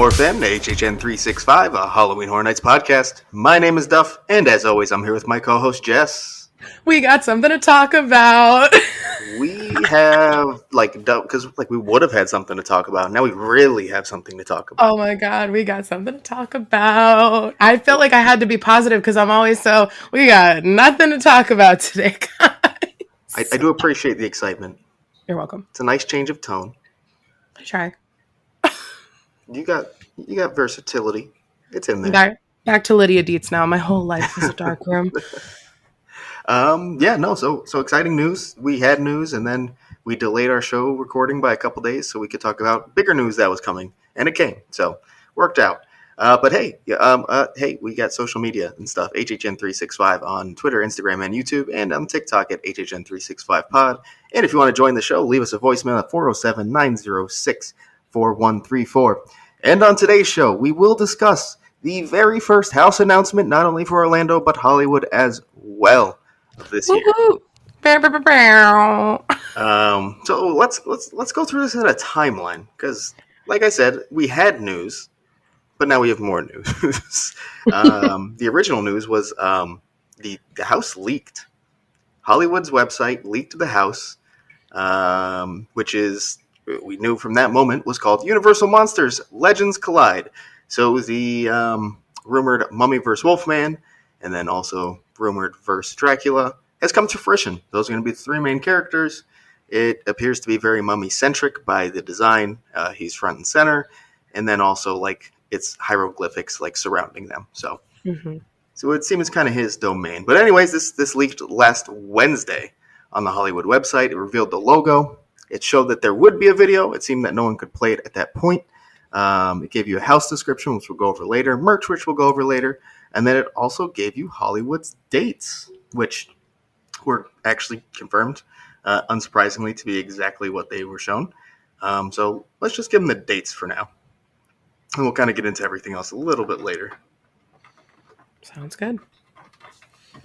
horror fan, HHN 365, a Halloween Horror Nights podcast. My name is Duff, and as always, I'm here with my co-host Jess. We got something to talk about. We have, because we would have had something to talk about. Now we really have something to talk about. Oh my god, we got something to talk about. I felt like I had to be positive because I'm always we got nothing to talk about today, guys. I do appreciate the excitement. You're welcome. It's a nice change of tone. I try. You got versatility. It's in there. Back to Lydia Dietz now. My whole life is a dark room. So exciting news. We had news, and then we delayed our show recording by a couple days so we could talk about bigger news that was coming, and it came. So worked out. But hey, we got social media and stuff. HHN365 on Twitter, Instagram, and YouTube, and on TikTok at HHN365pod. And if you want to join the show, leave us a voicemail at 407-906-4134. And on today's show, we will discuss the very first house announcement, not only for Orlando, but Hollywood as well this year. So let's go through this in a timeline, because like I said, we had news, but now we have more news. The original news was the house leaked. Hollywood's website leaked the house, which is, we knew from that moment, was called Universal Monsters Legends Collide. So the rumored Mummy vs. Wolfman, and then also rumored vs. Dracula, has come to fruition. Those are going to be the three main characters. It appears to be very mummy-centric by the design. He's front and center. And then also, it's hieroglyphics, surrounding them. So So it seems kind of his domain. But anyways, this leaked last Wednesday on the Hollywood website. It revealed the logo. It showed that there would be a video. It seemed that no one could play it at that point. It gave you a house description, which we'll go over later, merch, which we'll go over later, and then it also gave you Hollywood's dates, which were actually confirmed, unsurprisingly, to be exactly what they were shown. So let's just give them the dates for now, and we'll kind of get into everything else a little bit later. Sounds good.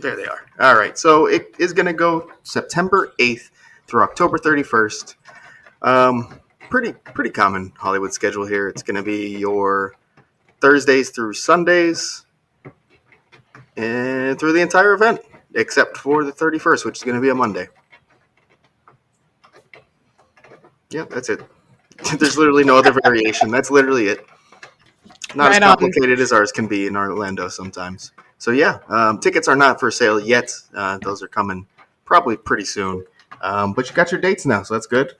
There they are. All right, so it is going to go September 8th through October 31st. Pretty common Hollywood schedule here. It's going to be your Thursdays through Sundays and through the entire event, except for the 31st, which is going to be a Monday. Yeah, that's it. There's literally no other variation. That's literally it. Not as complicated as ours can be in Orlando sometimes. So yeah, tickets are not for sale yet. Those are coming probably pretty soon. But you got your dates now, so that's good.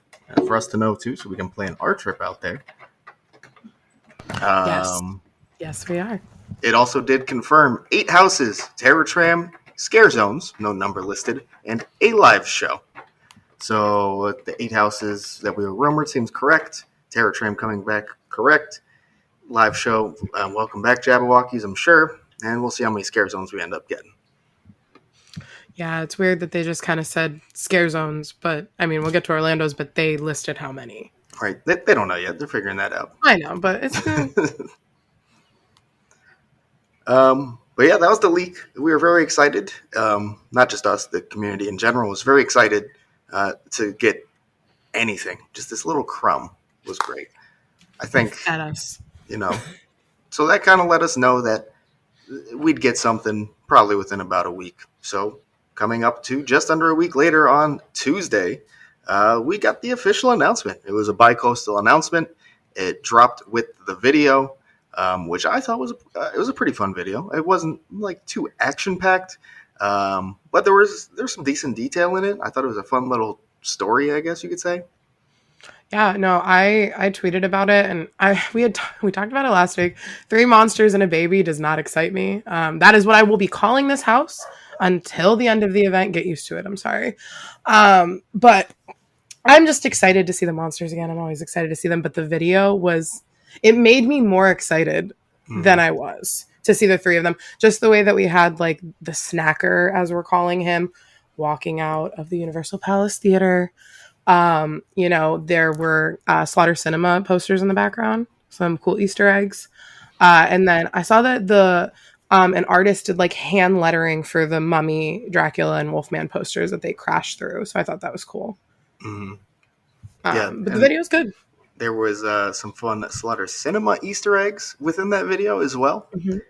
For us to know, too, so we can plan our trip out there. Yes, we are. It also did confirm 8 houses, Terror Tram, Scare Zones, no number listed, and a live show. So the 8 houses that we were rumored seems correct. Terror Tram coming back, correct. Live show, welcome back, Jabberwockies, I'm sure. And we'll see how many Scare Zones we end up getting. Yeah, it's weird that they just kind of said scare zones, but I mean, we'll get to Orlando's, but they listed how many. Right. They don't know yet. They're figuring that out. I know, but it's good. But yeah, that was the leak. We were very excited. Not just us, the community in general was very excited to get anything. Just this little crumb was great. I think, at us. So that kind of let us know that we'd get something probably within about a week. So coming up to just under a week later on Tuesday, we got the official announcement. It was a bi-coastal announcement. It dropped with the video, which I thought was a pretty fun video. It wasn't too action-packed, but there's some decent detail in it. I thought it was a fun little story, I guess you could say. Yeah, no, I tweeted about it, and we talked about it last week. 3 monsters and a baby does not excite me. That is what I will be calling this house until the end of the event. Get used to it. I'm sorry. But I'm just excited to see the monsters again. I'm always excited to see them. But the video it made me more excited than I was to see the 3 of them. Just the way that we had the snacker, as we're calling him, walking out of the Universal Palace Theater. There were Slaughter Cinema posters in the background, some cool Easter eggs. And then I saw that an artist did hand lettering for the Mummy, Dracula, and Wolfman posters that they crashed through. So I thought that was cool. Mm-hmm. But the video's good. There was some fun Slaughter Cinema Easter eggs within that video as well. Mhm.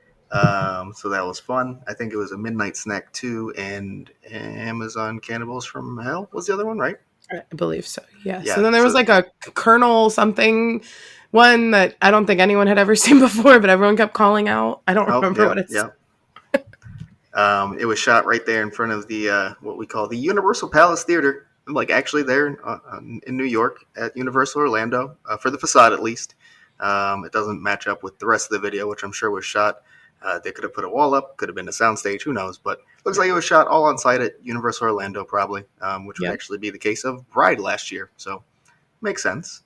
So that was fun. I think it was a Midnight Snack 2 and Amazon Cannibals from Hell was the other one, right? I believe so. Yes. And Yeah. then there was So, like a Colonel something one that I don't think anyone had ever seen before, but everyone kept calling out. I don't oh, remember yeah, what it's. yeah. It was shot right there in front of the what we call the Universal Palace Theater, like actually there in New York at Universal Orlando for the facade at least. It doesn't match up with the rest of the video, which I'm sure was shot. They could have put a wall up, could have been a soundstage, who knows? But looks Yeah. like it was shot all on site at Universal Orlando, probably, which would Yep. actually be the case of Bride last year. So makes sense.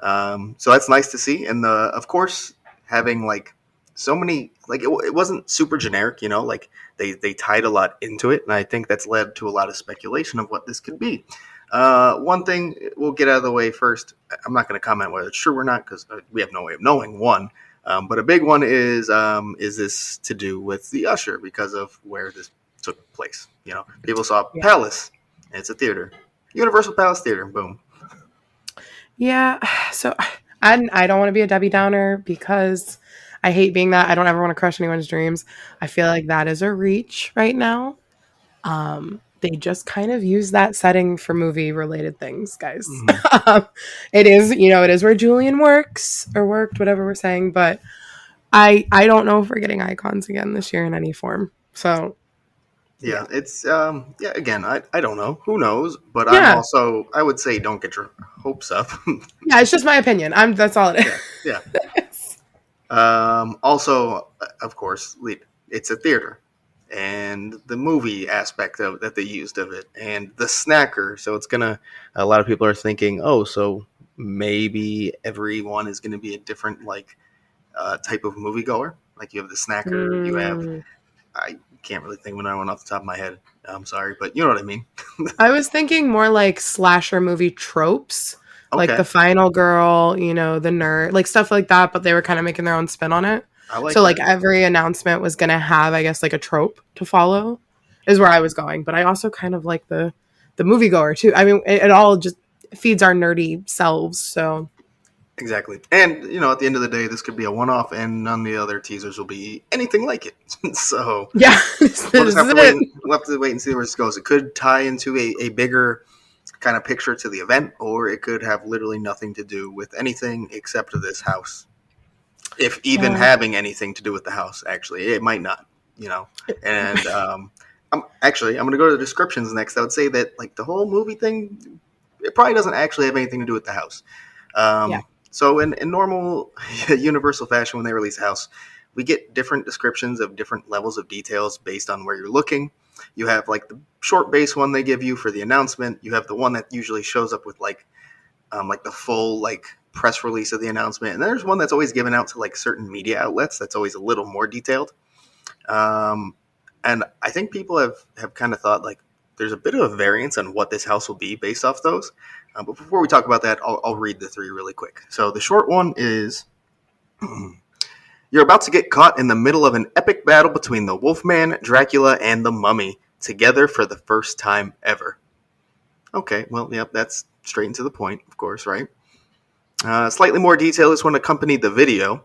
So that's nice to see, and of course having like so many like it wasn't super generic, you know, like they tied a lot into it, and I think that's led to a lot of speculation of what this could be. One thing we'll get out of the way first. I'm not going to comment whether it's true or not because we have no way of knowing. One, but a big one is this to do with the Usher because of where this took place? You know, people saw Yeah. Palace, and it's a theater, Universal Palace Theater, boom. Yeah. So I don't want to be a Debbie Downer because I hate being that. I don't ever want to crush anyone's dreams. I feel like that is a reach right now. They just kind of use that setting for movie related things, guys. Mhm. Um, it is, it is where Julian works or worked, whatever we're saying. But I don't know if we're getting icons again this year in any form. So yeah, Yeah, it's yeah. Again, I don't know. Who knows? But yeah, I would say don't get your hopes up. yeah. It's just my opinion. That's all it Yeah, yeah. is. Also, of course, it's a theater, and the movie aspect of that they used of it, and the snacker. So it's gonna. A lot of people are thinking, oh, so maybe everyone is gonna be a different like type of moviegoer. Like you have the snacker, you have Mm. I can't really think of another one off the top of my head. I'm sorry, but you know what I mean. I was thinking more like slasher movie tropes, like Okay, the final girl, the nerd, like stuff like that, but they were kind of making their own spin on it. I like So that. like every announcement was going to have, I guess, like a trope to follow is where I was going. But I also kind of like the moviegoer too. I mean, it all just feeds our nerdy selves. So Exactly. And, you know, at the end of the day, this could be a one off, and none of the other teasers will be anything like it. So yeah, this we'll just is have to wait. it. We'll have to wait and see where this goes. It could tie into a bigger kind of picture to the event, or it could have literally nothing to do with anything except for this house. If even Yeah. having anything to do with the house, actually, it might not, you know. And I'm going to go to the descriptions next. I would say that, like, the whole movie thing, it probably doesn't actually have anything to do with the house. Yeah. So in normal Universal fashion, when they release a house, we get different descriptions of different levels of details based on where you're looking. You have like the short base one they give you for the announcement. You have the one that usually shows up with like the full like press release of the announcement, and then there's one that's always given out to like certain media outlets. That's always a little more detailed. Um, and I think people have kind of thought like there's a bit of a variance on what this house will be based off those. But before we talk about that, I'll read the three really quick. So the short one is you're about to get caught in the middle of an epic battle between the Wolfman, Dracula, and the Mummy together for the first time ever. Okay, well, yep, that's straight and to the point, of course, right? Slightly more detail is what accompanied the video.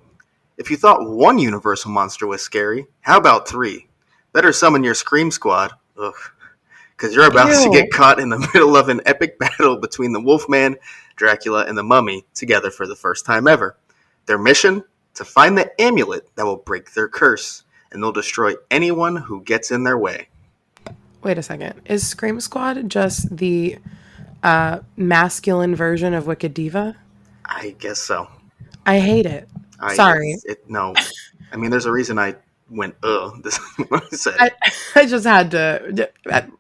If you thought one Universal monster was scary, how about three? Better summon your Scream Squad. Ugh. Because you're about to Ew. get caught in the middle of an epic battle between the Wolfman, Dracula, and the Mummy together for the first time ever. Their mission? To find the amulet that will break their curse, and they'll destroy anyone who gets in their way. Wait a second. Is Scream Squad just the masculine version of Wicked Diva? I guess so. I hate it. Sorry. No. I mean, there's a reason I went, ugh, this when I said I, it. I just had to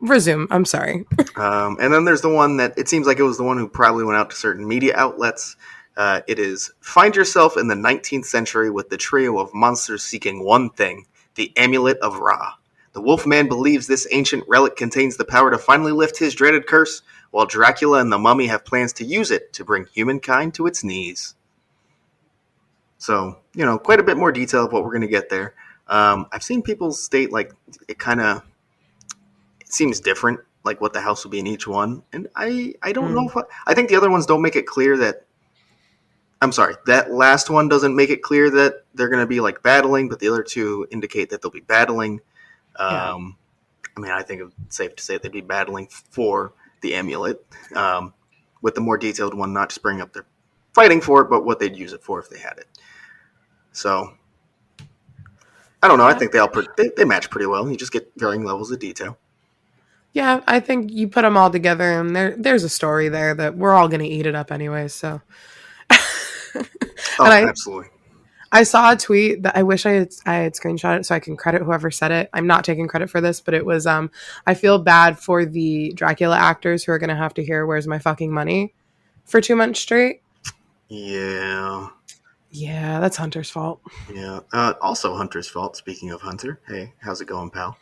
resume. I'm sorry. And then there's the one that it seems like it was the one who probably went out to certain media outlets. It is find yourself in the 19th century with the trio of monsters seeking one thing, the Amulet of Ra. The Wolfman believes this ancient relic contains the power to finally lift his dreaded curse, while Dracula and the Mummy have plans to use it to bring humankind to its knees. So, you know, quite a bit more detail of what we're going to get there. I've seen people state like it kind of it seems different, like what the house will be in each one, and I don't know Mm. if I think the other ones don't make it clear that I'm sorry, that last one doesn't make it clear that they're going to be like battling, but the other two indicate that they'll be battling. Yeah. Um, I mean, I think it's safe to say they'd be battling for the amulet, with the more detailed one not just bringing up their fighting for it, but what they'd use it for if they had it. So I don't know. I Yeah. think they match pretty well. You just get varying levels of detail. Yeah, I think you put them all together, and there's a story there that we're all gonna eat it up anyway. So, and Oh, absolutely. I saw a tweet that I had screenshot it so I can credit whoever said it. I'm not taking credit for this, but it was I feel bad for the Dracula actors who are gonna have to hear "Where's my fucking money" for 2 months straight. Yeah. Yeah, that's Hunter's fault. Yeah. Also, Hunter's fault. Speaking of Hunter, hey, how's it going, pal?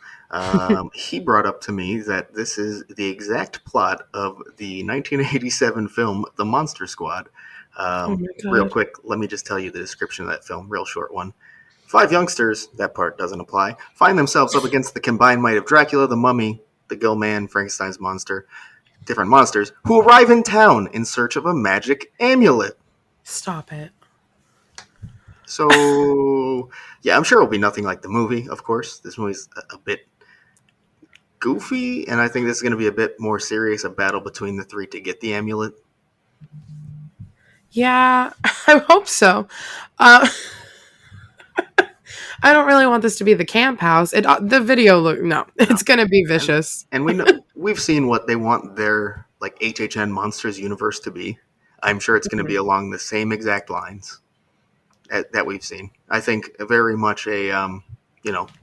He brought up to me that this is the exact plot of the 1987 film The Monster Squad. Oh my Real god. quick, let me just tell you the description of that film. Real short one. Five youngsters, that part doesn't apply, find themselves up against the combined might of Dracula, the Mummy, the Gill Man, Frankenstein's monster, different monsters, who arrive in town in search of a magic amulet. Stop it. So, yeah, I'm sure it'll be nothing like the movie, of course. This movie's a bit goofy, and I think this is going to be a bit more serious, a battle between the three to get the amulet. Yeah, I hope so. Uh, I don't really want this to be the camp house. The video look no, No. it's gonna be And vicious. and we've seen what they want their like HHN Monsters universe to be. I'm sure it's going to be Mhm. along the same exact lines that we've seen. I think very much a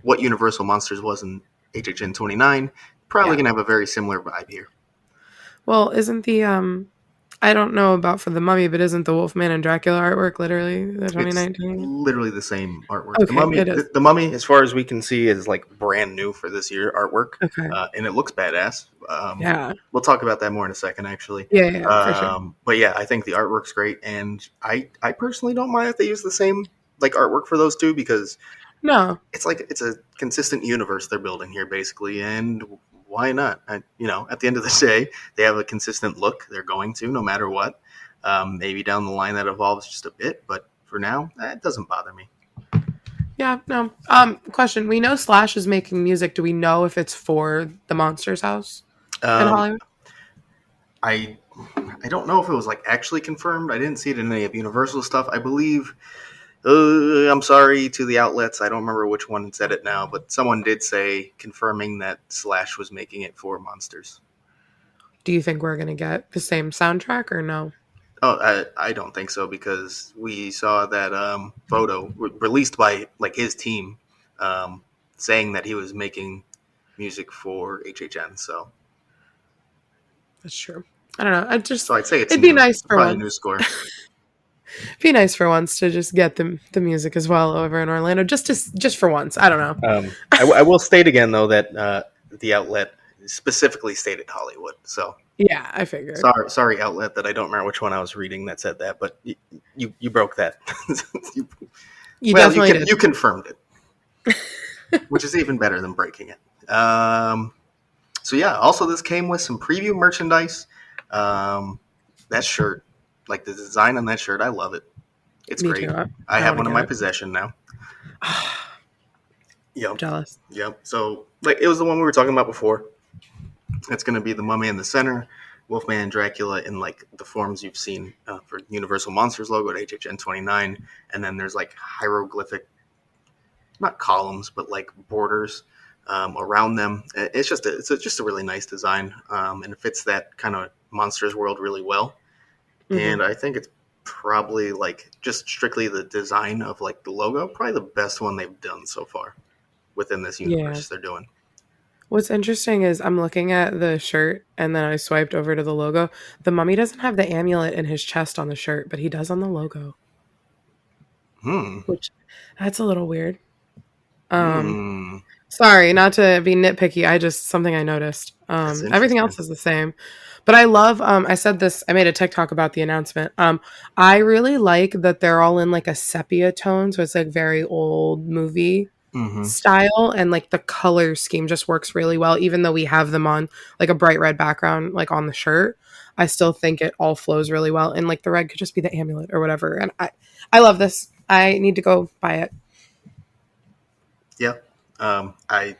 what Universal Monsters was in HHN 29, probably Yeah. going to have a very similar vibe here. Well, isn't the I don't know about for the Mummy, but isn't the Wolfman and Dracula artwork literally the It's 2019? literally the same artwork. The Okay, mummy, it is. the mummy, as far as we can see, is like brand new for this year artwork, Okay. and it looks badass. Yeah. We'll talk about that more in a second, actually. Yeah, for sure. But yeah, I think the artwork's great, and I personally don't mind if they use the same like artwork for those two because No. it's like it's a consistent universe they're building here, basically, and why not? At the end of the day, they have a consistent look. They're going to, no matter what. Maybe down the line that evolves just a bit, but for now, that doesn't bother me. Yeah, no. Question. We know Slash is making music. Do we know if it's for the Monsters house in Um, Hollywood? I I don't know if it was like actually confirmed. I didn't see it in any of Universal stuff. I believe. I'm sorry to the outlets. I don't remember which one said it now, but someone did say confirming that Slash was making it for Monsters. Do you think we're gonna get the same soundtrack or no? Oh, I don't think so because we saw that photo released by like his team, um, saying that he was making music for HHN. That's true. I don't know. So I'd say it's It'd be new, nice for probably a new once. score. Be nice for once to just get the music as well over in Orlando, just for once. I don't know. I will state again though that the outlet specifically stated Hollywood. So Yeah, I figured. sorry outlet that I don't remember which one I was reading that said that, but you broke that. you, You well, you definitely can did. you confirmed it, which is even better than breaking it. So yeah, also this came with some preview merchandise. That shirt, like the design on that shirt, I love it. It's Me too. great. I I have want to one in get my it. possession now. I'm Yep, jealous. yep. So like it was the one we were talking about before. It's going to be the mummy in the center, Wolfman and Dracula in like the forms you've seen for Universal Monsters logo at HHN 29, and then there's like hieroglyphic, not columns, but like borders around them. It's just a really nice design, and it fits that kind of monsters world really well. Hmm. And I think it's probably like just strictly the design of like the logo, probably the best one they've done so far within this Yeah. universe they're doing. What's interesting is I'm looking at the shirt and then I swiped over to the logo. The mummy doesn't have the amulet in his chest on the shirt, but he does on the logo, Hmm. which that's a little weird. Um, Hmm. Sorry, not to be nitpicky. I just something I noticed. That's Everything interesting. else is the same. But I love I said this, I made a TikTok about the announcement. I really like that they're all in like a sepia tone, so it's like very old movie. Mm-hmm. style, and like the color scheme just works really well. Even though we have them on like a bright red background, like on the shirt, I still think it all flows really well. And like the red could just be the amulet or whatever. And I love this. I need to go buy it. Yeah. I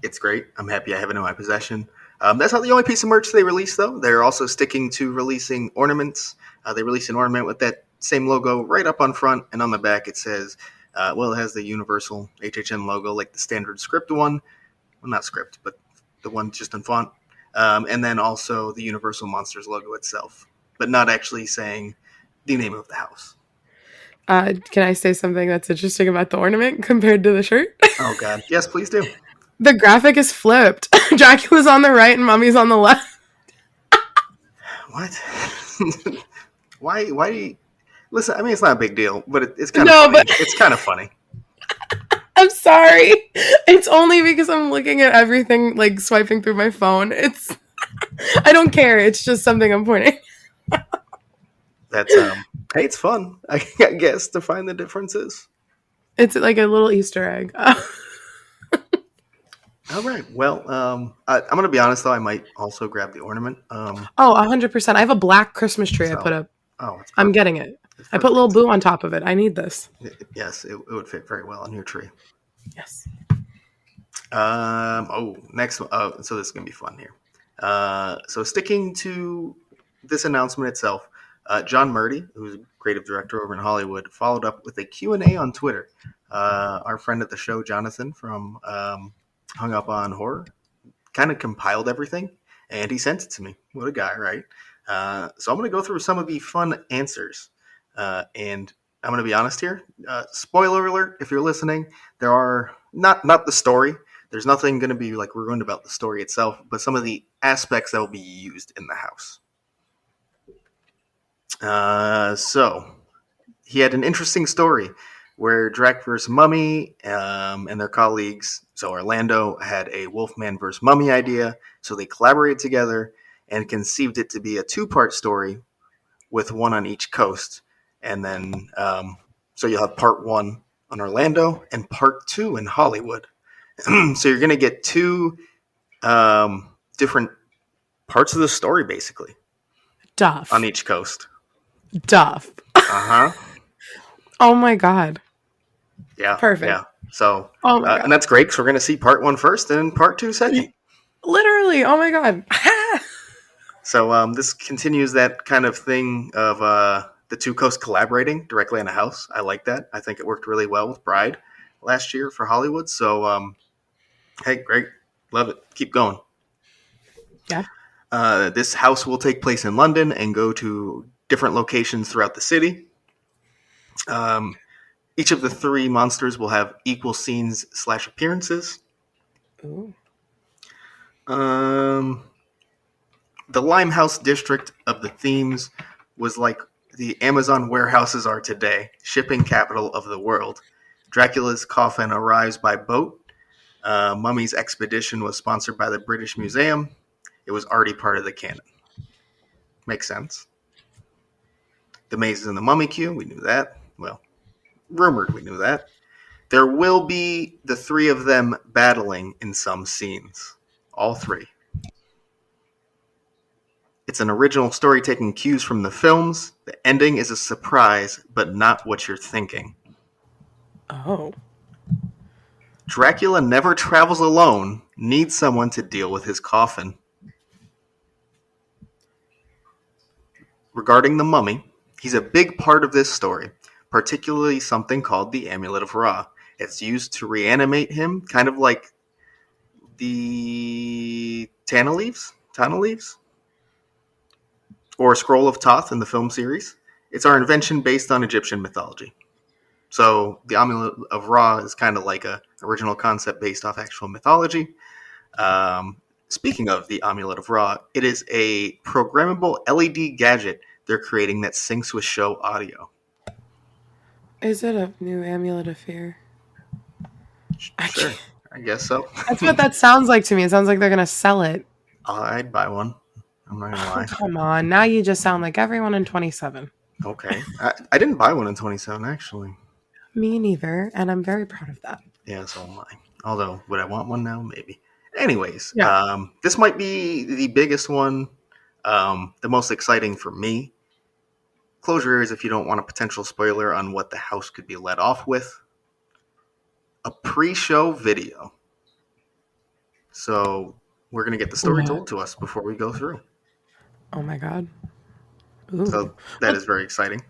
It's great. I'm happy I have it in my possession. That's not the only piece of merch they released, though. They're also sticking to releasing ornaments. They released an ornament with that same logo right up on front, and on the back it says, well, it has the Universal HHN logo, like the standard script one. Well, not script, but the one just in font. And then also the Universal Monsters logo itself, but not actually saying the name of the house. Can I say something that's interesting about the ornament compared to the shirt? Oh, God. Yes, please do. The graphic is flipped. Dracula's on the right and Mummy's on the left. What? Why do you... Listen, I mean, it's not a big deal, but it's kind of No, funny. but It's kind of funny. I'm sorry. It's only because I'm looking at everything, like swiping through my phone. It's I don't care. It's just something I'm pointing. That's hey, it's fun, I guess, to find the differences. It's like a little Easter egg. All right. Well, I'm gonna be honest though. I might also grab the ornament. Oh, 100%. I have a black Christmas tree I put So, up. oh, it's I'm perfect. getting it. It's I put little perfect. Boo on top of it. I need this. Yes, it would fit very well on your tree. Yes. Oh, next. So this is gonna be fun here. So sticking to this announcement itself, John Murdy, who's a creative director over in Hollywood, followed up with a Q&A on Twitter. Our friend at the show, Jonathan from Hung Up on Horror, kind of compiled everything and he sent it to me. What a guy, right? So I'm going to go through some of the fun answers. And I'm going to be honest here. Spoiler alert, if you're listening, there are not the story. There's nothing going to be like ruined about the story itself, but some of the aspects that will be used in the house. So he had an interesting story where Drac versus Mummy and their colleagues, so Orlando, had a Wolfman versus Mummy idea. So they collaborated together and conceived it to be a two-part story with one on each coast. And then, so you'll have part one on Orlando and part two in Hollywood. So you're going to get two different parts of the story, basically, on Duff. each coast. Duff. Uh huh. Oh my God. Yeah, Perfect. yeah. So, Oh my and God. that's great because we're going to see part one first and part two second. Literally. Oh my God. So this continues that kind of thing of the two coasts collaborating directly in a house. I like that. I think it worked really well with Bride last year for Hollywood. So, hey, great. Love it. Keep going. Yeah. This house will take place in London and go to different locations throughout the city. Each of the three monsters will have equal scenes / appearances. Ooh. Um, the Limehouse district of the themes was like the Amazon warehouses are today, shipping capital of the world. Dracula's coffin arrives by boat. Mummy's expedition was sponsored by the British Museum. It was already part of the canon. Makes sense. The maze is in the Mummy queue. We knew that. Well, rumored we knew that. There will be the three of them battling in some scenes. All three. It's an original story taking cues from the films. The ending is a surprise, but not what you're thinking. Oh. Dracula never travels alone, needs someone to deal with his coffin. Regarding the mummy, he's a big part of this story, particularly something called the Amulet of Ra. It's used to reanimate him, kind of like the Tana leaves, or Scroll of Thoth in the film series. It's our invention based on Egyptian mythology. So the Amulet of Ra is kind of like a original concept based off actual mythology. Speaking of the Amulet of Ra, it is a programmable LED gadget they're creating that syncs with show audio. Is it a new amulet of fear? I Sure, can't. I guess so. That's what that sounds like to me. It sounds like they're going to sell it. I'd buy one. I'm not gonna Oh, lie. come on. Now you just sound like everyone in 27. Okay, I didn't buy one in 27 actually. Me neither. And I'm very proud of that. Yeah, so am I. Although, would I want one now? Maybe. Anyways, Yeah. this might be the biggest one, the most exciting for me. Closure is if you don't want a potential spoiler on what the house could be let off with. A pre-show video. So we're gonna get the story What? told to us before we go through. Oh my god. Ooh. So that Well, is very exciting.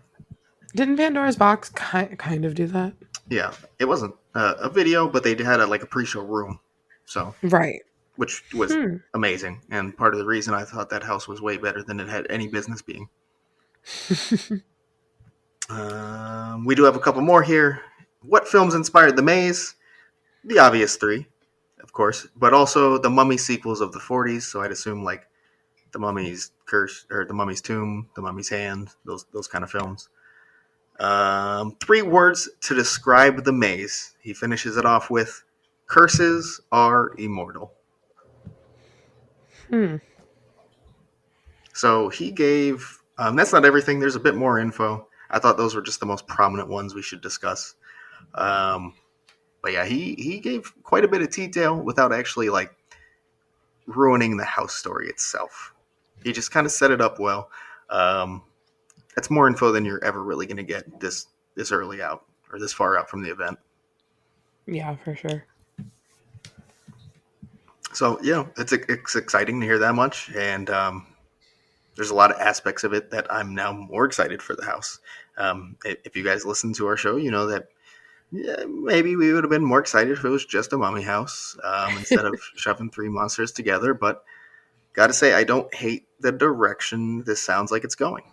didn't Pandora's Box kind of do that? Yeah, it wasn't a video, but they had like a pre-show room, so Right. which was Hmm. amazing, and part of the reason I thought that house was way better than it had any business being. We do have a couple more here. What films inspired The Maze? The obvious three, of course, but also the Mummy sequels of the 40s. So I'd assume like The Mummy's Curse or The Mummy's Tomb, The Mummy's Hand, those kind of films. Three words to describe the maze. He finishes it off with curses are immortal. Hmm. So he gave, that's not everything. There's a bit more info. I thought those were just the most prominent ones we should discuss. Um, but yeah, he gave quite a bit of detail without actually like ruining the house story itself. He just kind of set it up well. Um, that's more info than you're ever really going to get this early out or this far out from the event. Yeah, for sure. So yeah, it's exciting to hear that much, and there's a lot of aspects of it that I'm now more excited for the house. If you guys listen to our show, you know that yeah, maybe we would have been more excited if it was just a mummy house instead of shoving three monsters together. But gotta say, I don't hate the direction this sounds like it's going.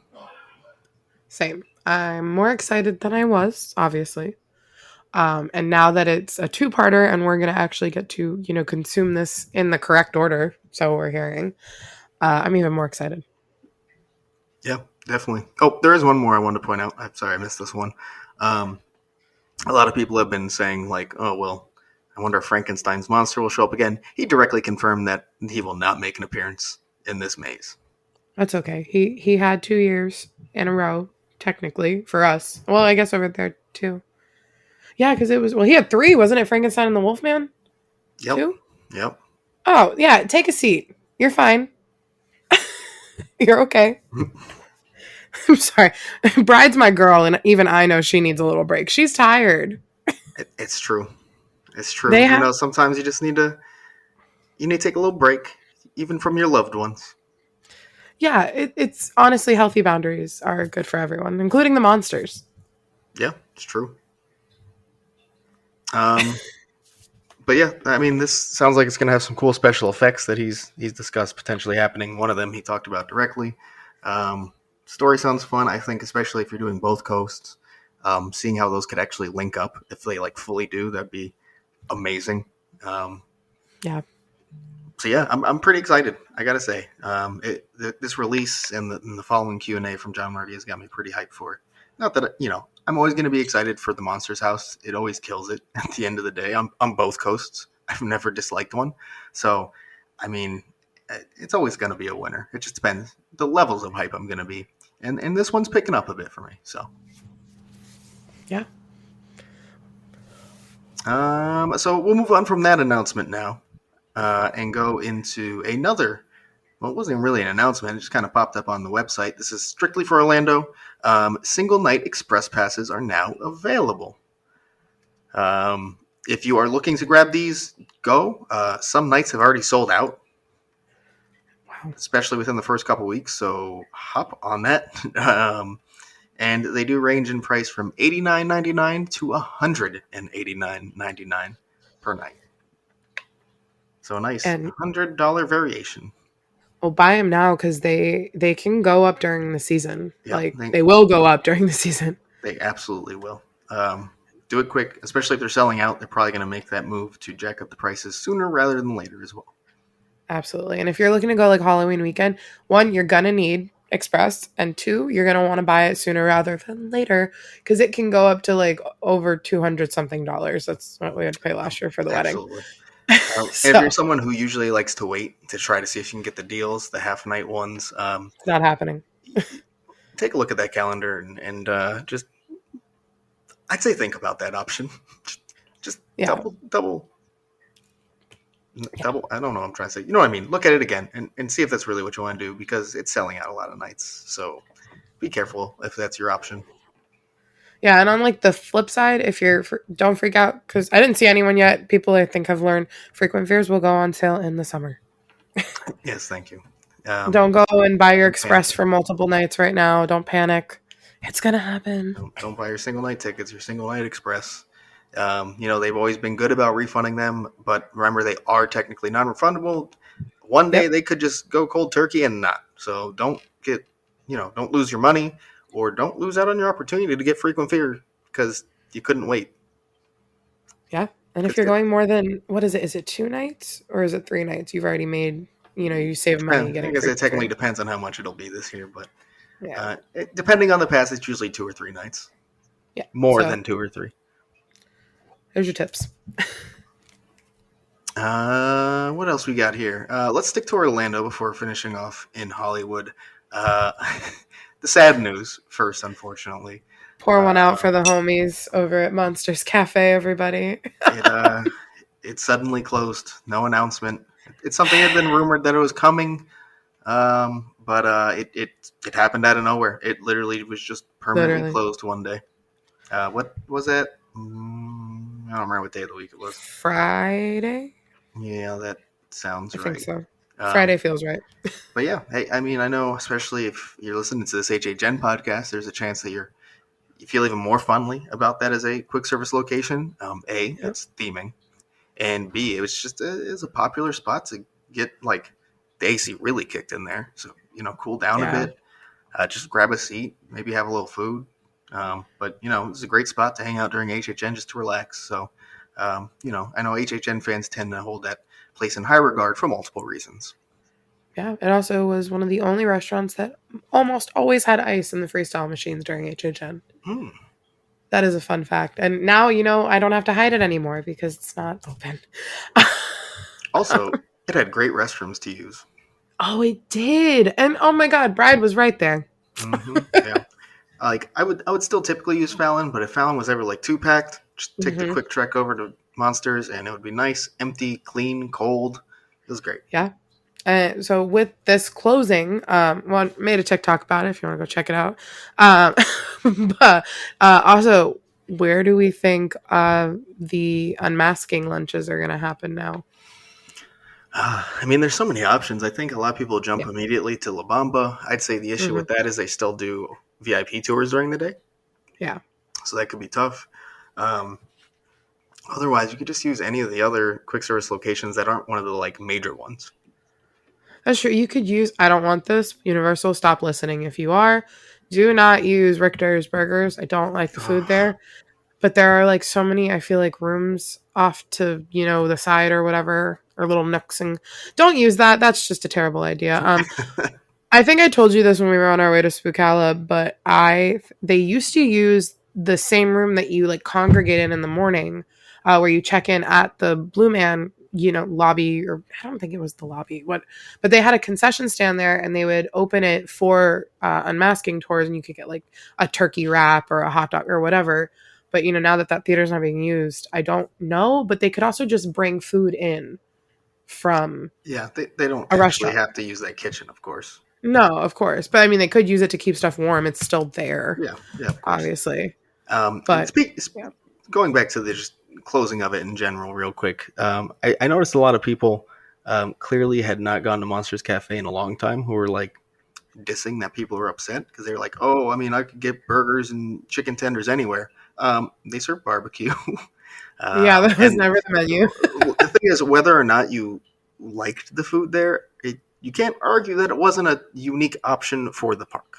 Same. I'm more excited than I was, obviously. And now that it's a two-parter and we're going to actually get to, consume this in the correct order, so we're hearing, I'm even more excited. Yeah, definitely. Oh, there is one more I wanted to point out. I'm sorry I missed this one. Um, a lot of people have been saying like, oh well, I wonder if Frankenstein's monster will show up again. He directly confirmed that he will not make an appearance in this maze. That's okay. He had 2 years in a row, technically, for us. Well, I guess over there too. Yeah, because he had three, wasn't it? Frankenstein and the Wolfman? Yep, Two? yep. Oh, yeah, take a seat. You're fine. You're okay. I'm sorry. Bride's my girl, and even I know she needs a little break. She's tired. It's true. It's true. They You have, know, sometimes you need to take a little break, even from your loved ones. yeah, it's honestly healthy boundaries are good for everyone, including the monsters. Yeah, it's true. Um, but yeah, I mean, this sounds like it's going to have some cool special effects that he's discussed potentially happening. One of them he talked about directly. Story sounds fun. I think, especially if you're doing both coasts, seeing how those could actually link up if they like fully do, that'd be amazing. Um, Yeah. so yeah, I'm pretty excited. I gotta say, this release and the following Q&A from John Marty has got me pretty hyped for it. Not that I'm always going to be excited for the Monsters House. It always kills it at the end of the day on both coasts. I've never disliked one, so I mean, it's always going to be a winner. It just depends the levels of hype I'm going to be, and this one's picking up a bit for me. So Yeah. so we'll move on from that announcement now, and go into another. Well, it wasn't really an announcement. It just kind of popped up on the website. This is strictly for Orlando. Single night express passes are now available. If you are looking to grab these, go. Some nights have already sold out, Wow. especially within the first couple weeks. So hop on that. And they do range in price from $89.99 to $189.99 per night. So a nice And $100 variation. we'll buy them now because they can go up during the season. Yep, Like they will go up during the season. they absolutely will. Do it quick, especially if they're selling out. They're probably going to make that move to jack up the prices sooner rather than later as well. Absolutely. And if you're looking to go like Halloween weekend, one, you're gonna need Express, and two, you're gonna want to buy it sooner rather than later because it can go up to like over 200 something dollars. That's what we had to pay last year for the wedding. Absolutely. If you're So someone who usually likes to wait to try to see if you can get the deals, the half night ones, it's not happening. take a look at that calendar and just, I'd say think about that option. Just Just Yeah. double. I don't know what I'm trying to say. You know what I mean? Look at it again and see if that's really what you want to do because it's selling out a lot of nights. So be careful if that's your option. Yeah, and on like the flip side, if you're don't freak out because I didn't see anyone yet. People I think have learned frequent fears will go on sale in the summer. Yes, thank you. Don't go and buy your Don't express panic. for multiple nights right now. Don't panic. It's gonna happen. Don't buy your single night tickets. Your single night express. They've always been good about refunding them, but remember they are technically non-refundable. One day Yep. they could just go cold turkey and not. So don't lose your money or don't lose out on your opportunity to get frequent fear because you couldn't wait. Yeah. And if Because you're going more than what is it? Is it 2 nights or is it 3 nights? You've already made, you save money I getting guess it frequent technically fear. depends on how much it'll be this year, but Yeah. depending on the pass, it's usually 2 or 3 nights, Yeah. more So than 2 or 3. there's your tips. What else we got here? Let's stick to Orlando before finishing off in Hollywood. Uh, the sad news first, unfortunately. Pour one out Uh, for the homies over at Monsters Cafe, everybody. it it suddenly closed. No announcement. It's something that had been rumored that it was coming, but it happened out of nowhere. It literally was just permanently Literally. closed one day. What was that? I don't remember what day of the week it was. Friday? Yeah, that sounds I think right. so. Um, Friday feels right. But yeah, hey, I mean, I know, especially if you're listening to this HHN podcast, there's a chance that you feel even more fondly about that as a quick service location. A, Yep. it's theming, and B, it was just it's a popular spot to get like the AC really kicked in there. So cool down a Yeah. bit, just grab a seat, maybe have a little food. But it's a great spot to hang out during HHN just to relax. So, I know HHN fans tend to hold that place in high regard for multiple reasons. Yeah. It also was one of the only restaurants that almost always had ice in the freestyle machines during HHN. Hmm. That is a fun fact. And now, I don't have to hide it anymore because it's not open. Also, it had great restrooms to use. Oh, it did. And oh my God, Bride was right there. Yeah, like I would still typically use Fallon, but if Fallon was ever like too packed, just take the Hmm. quick trek over to Monsters, and it would be nice, empty, clean, cold. It was great. Yeah. So with this closing, well, I made a TikTok about it if you want to go check it out. Um, but also, where do we think the unmasking lunches are going to happen now? I mean, there's so many options. I think a lot of people jump Yeah. immediately to La Bamba. I'd say the issue Hmm. with that is they still do VIP tours during the day, Yeah. so that could be tough. Um, Otherwise, you could just use any of the other quick service locations that aren't one of the like major ones. That's true. You could use, I don't want this. Universal, stop listening. If you are, do not use Richter's Burgers. I don't like the food Oh. there. But there are like so many, I feel like rooms off to, the side or whatever, or little nooks. And don't use that. That's just a terrible idea. I think I told you this when we were on our way to Spookala, but they used to use the same room that you like congregate in the morning, where you check in at the Blue Man, lobby, or I don't think it was the lobby. But they had a concession stand there, and they would open it for unmasking tours, and you could get like a turkey wrap or a hot dog or whatever. But now that theater's not being used, I don't know. But they could also just bring food in from Yeah, they don't a actually restaurant. have to use that kitchen, of course. No, of course. But I mean, they could use it to keep stuff warm. It's still there, Yeah, yeah, of course. obviously. And But yeah. going back to the just closing of it in general, real quick, I noticed a lot of people clearly had not gone to Monsters Cafe in a long time who were like dissing that people were upset because they were like, oh, I mean, I could get burgers and chicken tenders anywhere. They serve barbecue. Yeah, that was And never the menu. the thing is, whether or not you liked the food there, you can't argue that it wasn't a unique option for the park.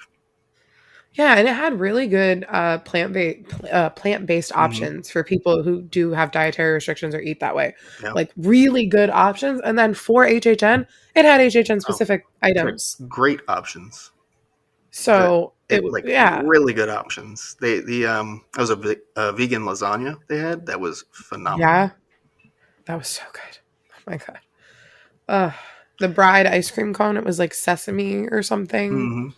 Yeah, and it had really good plant-based Hmm. options for people who do have dietary restrictions or eat that way. Yeah. Like really good options. And then for HHN, it had HHN Oh, specific it had items. great options. That So like yeah. really good options. It was a vegan lasagna they had that was phenomenal. Yeah, that was so good. Oh my God. Uh, the bride ice cream cone, it was like sesame or something. Hmm.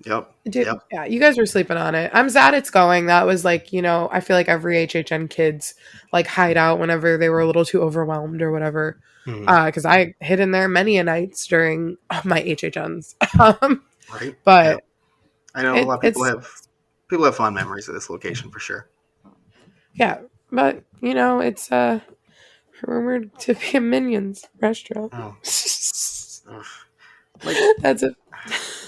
Yep. Dude, Yep. yeah, you guys were sleeping on it. I'm sad it's going. That was like, I feel like every HHN kids like hide out whenever they were a little too overwhelmed or whatever. Mhm. Because I hid in there many a nights during my HHNs. Right. Yep. But I know a lot it of it's people have fond memories of this location for sure. yeah, but it's rumored to be a Minions restaurant. Oh, ugh. Like, That's it.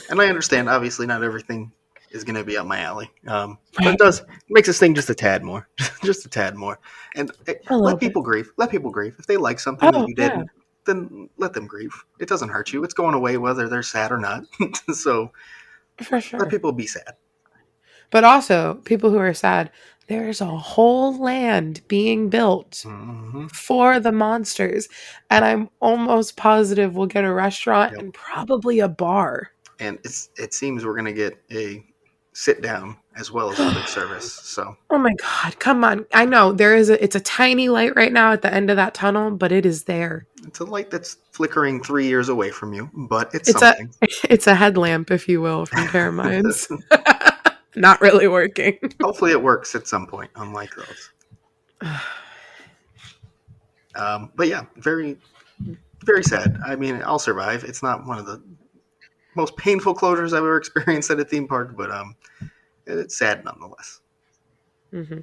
and I understand. Obviously, not everything is going to be up my alley. But it makes this thing just a tad more, just a tad more. And A little let bit. people grieve. Let people grieve. If they like something that Oh you yeah, didn't, then let them grieve. It doesn't hurt you. It's going away whether they're sad or not. So for let sure. people be sad. But also, people who are sad, there's a whole land being built Hmm. for the monsters. And I'm almost positive we'll get a restaurant Yep. and probably a bar. And it seems we're going to get a sit down as well as a quick service. So Oh my god, come on. I know it's a tiny light right now at the end of that tunnel, but it is there. it's a light that's flickering 3 years away from you, but it's It's a something. it's a headlamp, if you will, from Terramines. Not really working. Hopefully, it works at some point, unlike those. But yeah, very, very sad. I mean, I'll survive. It's not one of the most painful closures I've ever experienced at a theme park, but it's sad nonetheless. Hmm.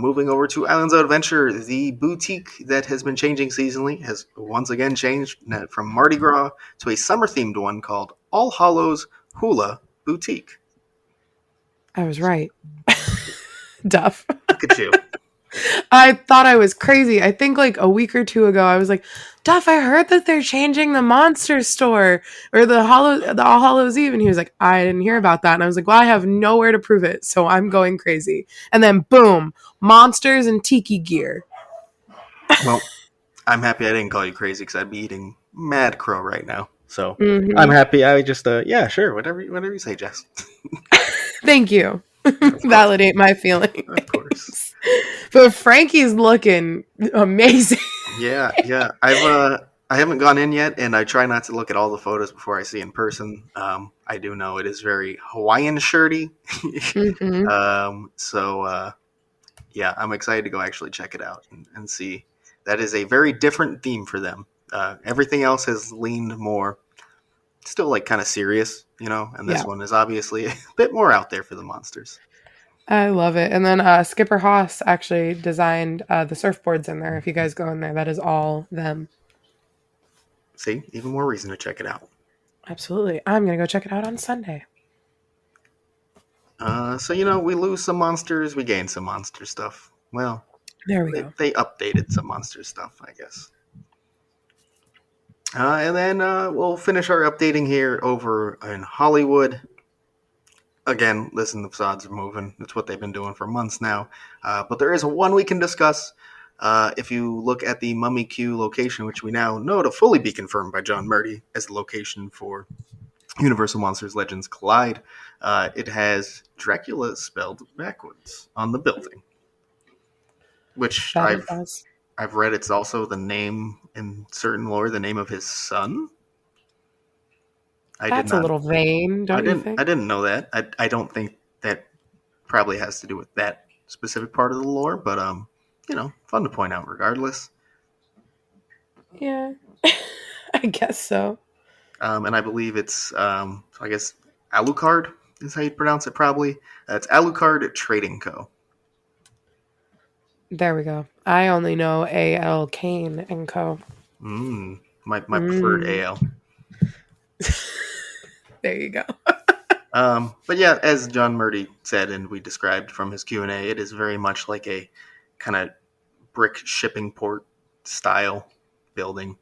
Moving over to Islands of Adventure, the boutique that has been changing seasonally has once again changed from Mardi Gras to a summer themed one called All Hallows Hula Boutique. I was right. Duff. Look at you. I thought I was crazy. I think like a week or two ago, I was like, Duff, I heard that they're changing the monster store or the All Hallows Eve. And he was like, I didn't hear about that. And I was like, well, I have nowhere to prove it. So I'm going crazy. And then boom, monsters and tiki gear. Well, I'm happy I didn't call you crazy because I'd be eating mad crow right now. So I'm Hmm. happy. I just, yeah, sure, whatever you say, Jess. Thank you. Of course, Validate my feelings. of course. But Frankie's looking amazing. Yeah. I haven't gone in yet, and I try not to look at all the photos before I see in person. I do know it is very Hawaiian shirty. Hmm. So yeah, I'm excited to go actually check it out and see. That is a very different theme for them. Everything else has leaned more, still like kind of serious, and this Yeah, one is obviously a bit more out there for the monsters. I love it. And then Skipper Haas actually designed the surfboards in there. If you guys go in there, that is all them. See, even more reason to check it out. Absolutely. I'm going to go check it out on Sunday. So we lose some monsters, we gain some monster stuff. Well, There we they, go. they updated some monster stuff, I guess. And then we'll finish our updating here over in Hollywood. Again, listen, the facades are moving. That's what they've been doing for months now. But there is one we can discuss. If you look at the Mummy Q location, which we now know to fully be confirmed by John Murdy as the location for Universal Monsters Legends Collide, it has Dracula spelled backwards on the building, which That it does. I've read it's also the name in certain lore, the name of his son. I did That's a not. little vain, I don't you didn't. think? I didn't know that. I don't think that probably has to do with that specific part of the lore, but fun to point out regardless. Yeah, I guess so. And I believe it's I guess Alucard is how you pronounce it. Probably it's Alucard Trading Co. There we go. I only know A.L. Kane and Co. Mm, my preferred Mm, AL. there you go. But yeah, as John Murdy said and we described from his Q&A, it is very much like a kind of brick shipping port style building.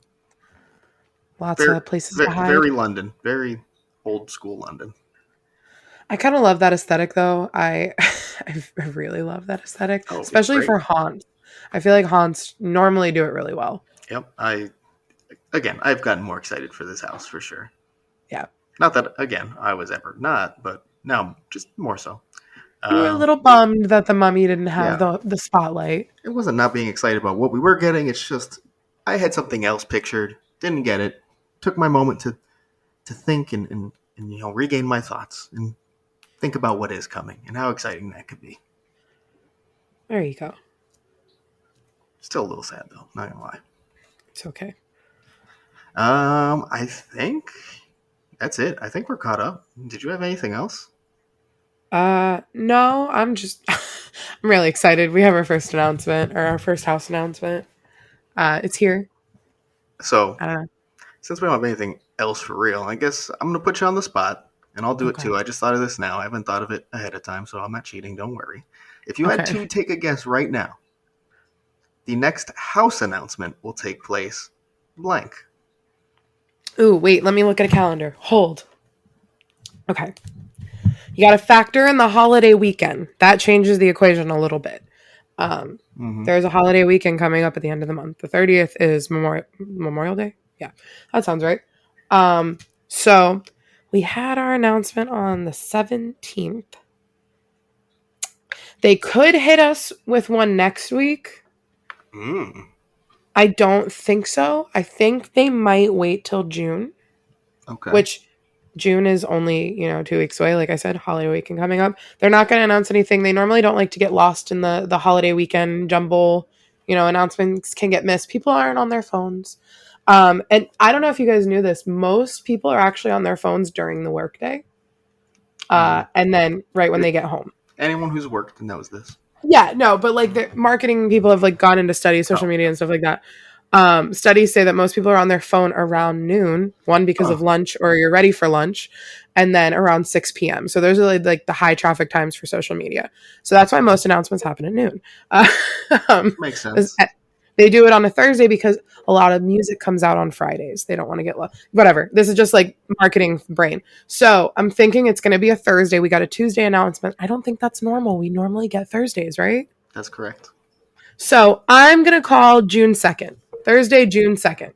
Lots Very, of places to very, hide. very London, very old school London. I kind of love that aesthetic, though. I really love that aesthetic, Oh, it's especially great. for haunts. I feel like haunts normally do it really well. Yep. I've gotten more excited for this house for sure. Yeah, Not that again I was ever not, but now just more so. you were a Um, little bummed that the mummy didn't have yeah, the spotlight. it wasn't not being excited about what we were getting. It's just I had something else pictured, didn't get it. Took my moment to think and and regain my thoughts and think about what is coming and how exciting that could be. There you go. Still a little sad though, not gonna lie. It's okay. I think that's it. I think we're caught up. Did you have anything else? No, I'm just I'm really excited. We have our first announcement or our first house announcement. It's here. So, I don't know. since we don't have anything else for real, I guess I'm gonna put you on the spot, and I'll do it Okay. too. I just thought of this now. I haven't thought of it ahead of time, so I'm not cheating. Don't worry. If you had Okay. to take a guess right now, the next house announcement will take place blank. Ooh, wait, let me look at a calendar. Hold. Okay. You got to factor in the holiday weekend. That changes the equation a little bit. Um, Mm-hmm. there's a holiday weekend coming up at the end of the month. The 30th is Memorial Day. Yeah, that sounds right. So we had our announcement on the 17th. They could hit us with one next week. Mm. I don't think so. I think they might wait till June, Okay. which June is only, 2 weeks away. Like I said, holiday weekend coming up. They're not going to announce anything. They normally don't like to get lost in the holiday weekend jumble. Announcements can get missed. People aren't on their phones. And I don't know if you guys knew this. Most people are actually on their phones during the workday. Mm. And then right when they get home. Anyone who's worked knows this. Yeah, no, but like the marketing people have like gone into studies, social Oh, media and stuff like that. Studies say that most people are on their phone around noon, one because huh. of lunch or you're ready for lunch, and then around 6 p.m. So those are like the high traffic times for social media. So that's why most announcements happen at noon. Uh, um, Makes this- sense. they do it on a Thursday because a lot of music comes out on Fridays. They don't want to get whatever. This is just like marketing brain. So I'm thinking it's going to be a Thursday. We got a Tuesday announcement. I don't think that's normal. We normally get Thursdays, right? That's correct. So I'm going to call June 2nd. Thursday, June 2nd.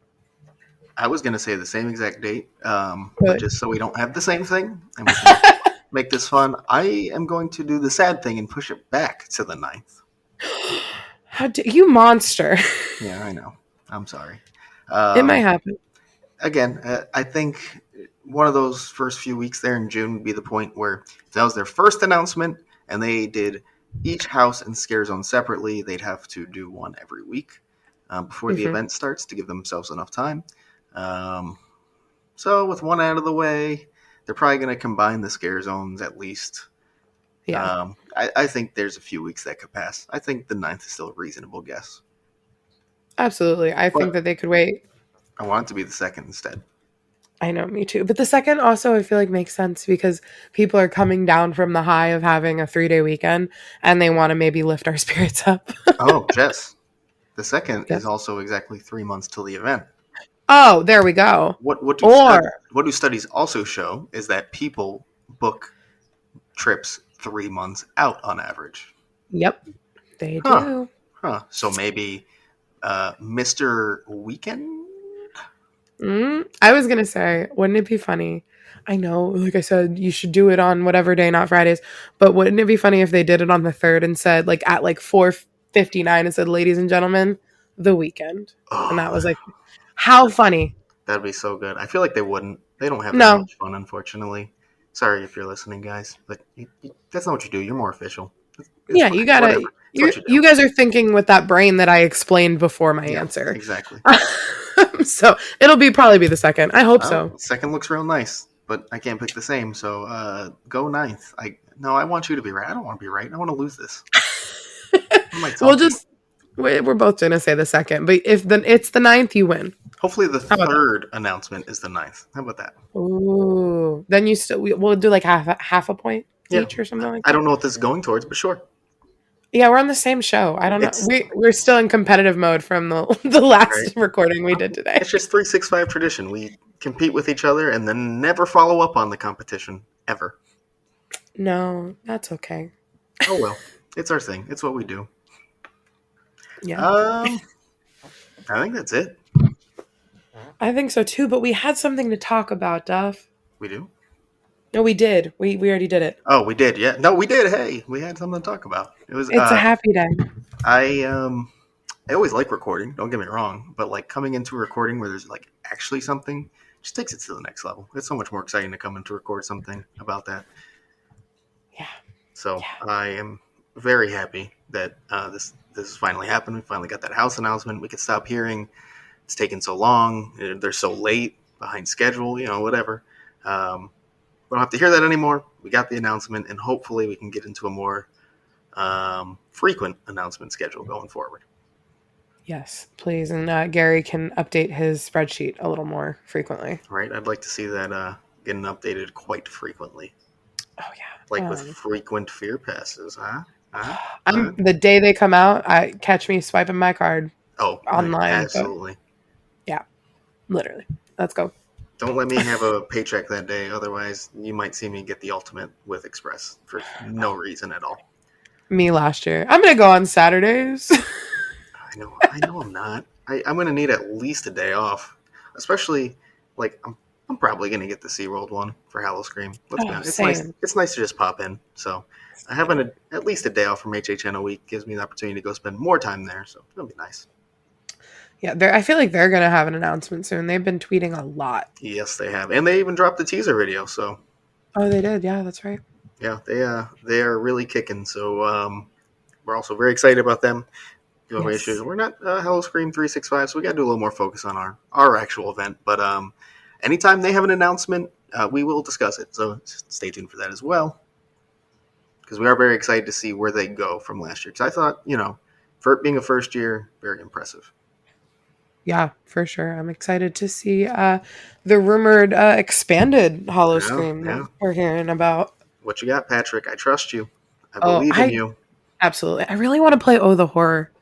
I was gonna say the same exact date, but Good. just so we don't have the same thing and we can make this fun, I am going to do the sad thing and push it back to the 9th. You monster. Yeah, I know. I'm sorry. It might Um, happen. Again, I think one of those first few weeks there in June would be the point where if that was their first announcement and they did each house and scare zone separately, they'd have to do one every week before the Hmm. event starts to give themselves enough time. Um, so with one out of the way, they're probably going to combine the scare zones at least. Yeah, I think there's a few weeks that could pass. I think the 9th is still a reasonable guess, absolutely. I think but that they could wait. I want it to be the second instead. I know, me too. But the second also, I feel like makes sense because people are coming down from the high of having a 3-day weekend and they want to maybe lift our spirits up. Oh, Jess, the second is Yes. also exactly 3 months till the event. Oh, there we go. What Or, what do studies also show is that people book trips 3 months out on average. yep, they Huh. do. Huh. So maybe Mr. Weekend? I was gonna say, wouldn't it be funny? I know, like I said, you should do it on whatever day, not Fridays. But wouldn't it be funny if they did it on the third and said, like at like 4:59, and said, "Ladies and gentlemen, the weekend," and that Oh, was like, how funny? that'd be so good. I feel like they wouldn't. They don't have that No, much fun, unfortunately. Sorry if you're listening, guys, but that's not what you do. You're more official. It's yeah, fine. you gotta. Whatever. It's what you do. You guys are thinking with that brain that I explained before my Yeah, answer. exactly. So it'll probably be the second. I hope Oh, so. second looks real nice, but I can't pick the same. So go 9th. I want you to be right. I don't want to be right. I want to lose this. What am I We'll talking? just we're both gonna say the second, but if it's the ninth, you win. Hopefully, the How about that? third announcement is the 9th. How about that? Ooh, then we'll do like half a point Yeah, each or something like I that. don't know what this is going towards, but sure. Yeah, we're on the same show. I don't know. It's We're still in competitive mode from the the right. last recording we did today. It's just 365 tradition. We compete with each other and then never follow up on the competition ever. No, that's okay. Oh well, it's our thing. It's what we do. Yeah, Um, I think that's it. I think so too. But we had something to talk about, Duff. We do. No, we did. We already did it. Oh, we did. Yeah. No, we did. Hey, we had something to talk about. It was. It's a happy day. I I always like recording. Don't get me wrong, but like coming into a recording where there's like actually something just takes it to the next level. It's so much more exciting to come in to record something about that. Yeah. So Yeah. I am very happy that this has finally happened. We finally got that house announcement. We could stop hearing it's taken so long. They're so late, behind schedule. Whatever. We don't have to hear that anymore. We got the announcement, and hopefully we can get into a more frequent announcement schedule going forward. Yes, please. And Gary can update his spreadsheet a little more frequently. Right? I'd like to see that getting updated quite frequently, Oh like yeah. with frequent fear passes, huh? Huh? I'm Huh? the day they come out, I catch me swiping my card Oh, online. But absolutely. yeah, literally. Let's go. Don't let me have a paycheck that day. Otherwise, you might see me get the ultimate with Express for no reason at all. Me last year. I'm gonna go on Saturdays. I know I'm not. I'm going to need at least a day off, especially like I'm probably going to get the SeaWorld one for Howl-O-Scream. Let's be Oh, honest. It's nice. same. It's nice to just pop in. So having at least a day off from HHN a week gives me the opportunity to go spend more time there. So it'll be nice. Yeah, I feel like they're gonna have an announcement soon. They've been tweeting a lot. Yes, they have, and they even dropped the teaser video. So Oh, they did. Yeah, that's right. yeah, they are really kicking. So we're also very excited about them. Giveaway issues. Yes. We're not Howl-O-Scream 365, so we got to do a little more focus on our actual event. But anytime they have an announcement, we will discuss it. So stay tuned for that as well, because we are very excited to see where they go from last year. Because I thought, for it being a first year, very impressive. Yeah, for sure. I'm excited to see the rumored expanded Hollow Yeah, Scream that yeah. we're hearing about. What you got, Patrick? I trust you. I Oh, believe in I you. absolutely. I really want to play Oh the Horror.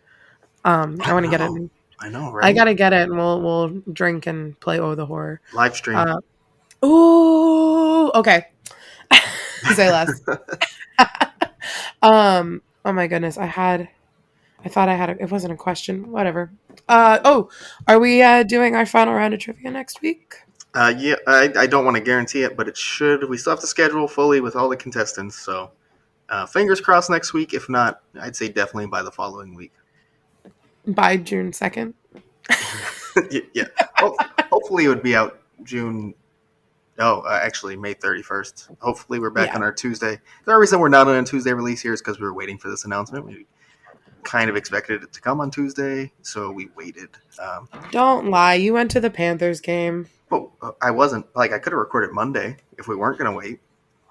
I I want to get it. know. I know, I right? gotta get it, and we'll drink and play Oh the Horror. Live stream. Uh, ooh, okay. Say less. Oh my goodness, I thought I had it wasn't a question. Whatever. Oh, are we doing our final round of trivia next week? Yeah, I don't want to guarantee it, but it should. We still have to schedule fully with all the contestants, so fingers crossed next week. If not, I'd say definitely by the following week. By June 2nd. Yeah. Hopefully it would be out June. Oh, actually May 31st. Hopefully we're back Yeah. on our Tuesday. The only reason we're not on a Tuesday release here is because we were waiting for this announcement. We kind of expected it to come on Tuesday, so we waited. Don't lie. You went to the Panthers game. But I wasn't I could have recorded Monday if we weren't going to wait.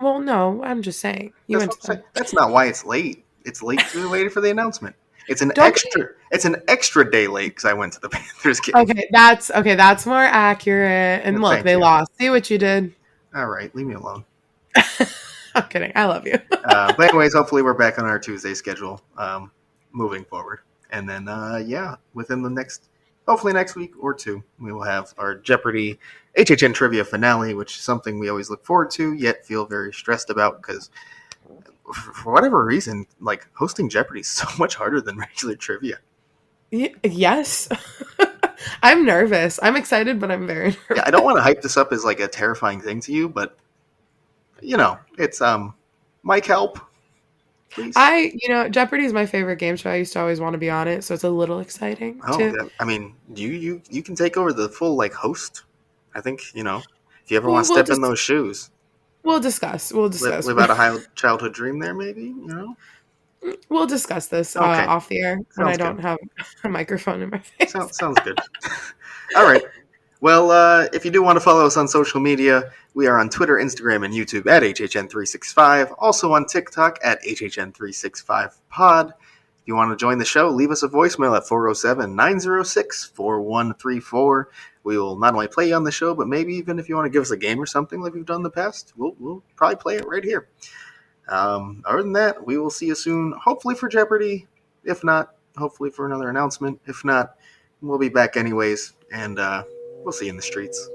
Well, no, I'm just saying. You That's went what to I'm saying. them. That's not why it's late. It's late because we waited for the announcement. It's an Don't be extra. It's an extra day late because I went to the Panthers game. okay. That's more accurate. And look, Thank they you. lost. See what you did. All right, leave me alone. I'm kidding. I love you. But anyways, hopefully we're back on our Tuesday schedule moving forward, and then within the hopefully next week or two, we will have our Jeopardy HHN trivia finale, which is something we always look forward to, yet feel very stressed about because for whatever reason, like hosting Jeopardy is so much harder than regular trivia. Yes. I'm nervous. I'm excited, but I'm very nervous. Yeah, I don't want to hype this up as like a terrifying thing to you, but it's Mike help, please. Jeopardy is my favorite game show. I used to always want to be on it, so it's a little exciting Oh, too. yeah. I mean, you can take over the full like host. I think if you ever want We'll, to we'll step in just those shoes, we'll discuss. We'll discuss. live out a high childhood dream there, maybe. We'll discuss this Okay, off the air when I sounds good. don't have a microphone in my face. Sounds good. All right. Well, if you do want to follow us on social media, we are on Twitter, Instagram, and YouTube at HHN365. Also on TikTok at HHN365pod. If you want to join the show, leave us a voicemail at 407-906-4134. We will not only play you on the show, but maybe even if you want to give us a game or something like we've done in the past, we'll probably play it right here. Other than that, we will see you soon, hopefully for Jeopardy. If not, hopefully for another announcement. If not, we'll be back anyways, and we'll see you in the streets.